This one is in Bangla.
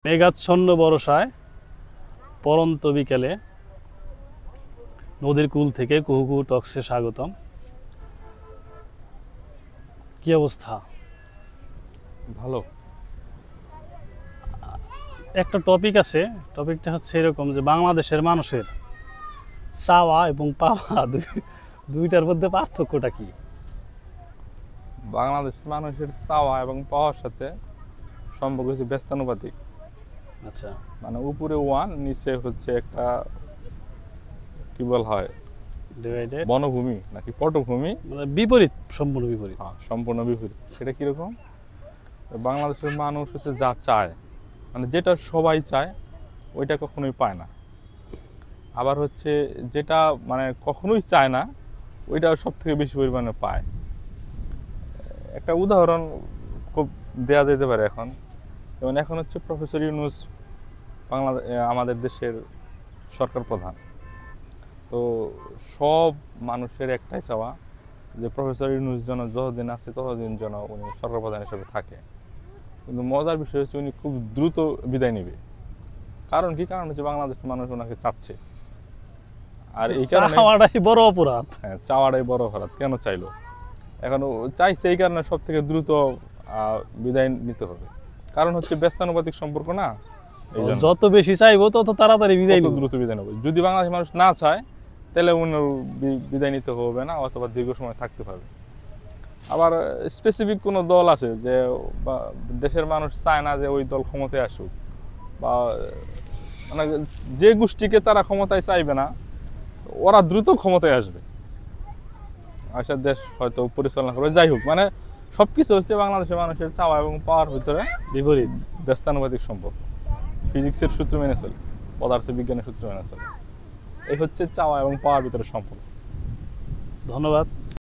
মেঘাচ্ছন্ন বর্ষায় পড়ন্ত বিকেলে নদীর কূল থেকে কুহু কুহু টক্সে স্বাগতম। কি অবস্থা? ভালো। একটা টপিক আছে, টপিকটা হচ্ছে এরকম যে বাংলাদেশের মানুষের চাওয়া এবং পাওয়া দুইটার মধ্যে পার্থক্যটা কি? বাংলাদেশের মানুষের চাওয়া এবং পাওয়ার সাথে সম্পর্ক হচ্ছে ব্যস্তানুপাতিক। আচ্ছা, মানে উপরে ওয়ান, নিচে হচ্ছে একটা কি বলা হয়, ডিভাইডেড, বনভূমি নাকি পটভূমি, মানে বিপরীত, সম্পূর্ণ বিপরীত। হ্যাঁ সম্পূর্ণ বিপরীত। সেটা কিরকম? বাংলাদেশের মানুষ হচ্ছে যা চায়, মানে যেটা সবাই চায় ওইটা কখনোই পায় না। আবার হচ্ছে যেটা মানে কখনোই চায় না ওইটা সব থেকে বেশি পরিমাণে পায়। একটা উদাহরণ খুব দেয়া যেতে পারে এখন, যেমন এখন হচ্ছে প্রফেসর ইউনূস আমাদের দেশের সরকার প্রধান। তো সব মানুষের একটাই চাওয়া যে প্রফেসর ইউনূস যেন যতদিন আছে ততদিন যেন উনি সরকার প্রধান হিসেবে থাকে। কিন্তু মজার বিষয় হচ্ছে উনি খুব দ্রুত বিদায় নেবে। কারণ কি? কারণ হচ্ছে বাংলাদেশের মানুষ ওনাকে চাচ্ছে। আর এই কারণে চাওয়াটাই বড় অপরাধ। হ্যাঁ, চাওয়াটাই বড় অপরাধ। কেন চাইলো? এখন ও চাইছে এই কারণে সব থেকে দ্রুত বিদায় নিতে হবে। কারণ হচ্ছে ব্যস্তানুপাতিক সম্পর্ক না, এই জন্য যত বেশি চাইবো তত তাড়াতাড়ি বিদায় তত নিব। দ্রুত বিদায় নেবে। যদি বাংলাদেশের মানুষ না চায় তাহলে উনার বিদায় নিতে হবে না, অথবা দীর্ঘ সময় থাকতে পারবে। আবার স্পেসিফিক কোনো দল আছে যে দেশের মানুষ চায় না যে ওই দল ক্ষমতায় আসুক, বা মানে যে গোষ্ঠীকে তারা ক্ষমতায় চাইবে না ওরা দ্রুত ক্ষমতায় আসবে, আসা দেশ হয়তো পরিচালনা করবে। যাই হোক, মানে সবকিছু হচ্ছে বাংলাদেশের মানুষের চাওয়া এবং পাওয়ার ভিতরে বিপরীত। ব্যস্তানুপাতিক সম্পর্ক। ফিজিক্সের সূত্র মেনে চলে, পদার্থ বিজ্ঞানের সূত্র মেনে চলে। এই হচ্ছে চাওয়া এবং পাওয়ার ভিতরে সম্পর্ক। ধন্যবাদ।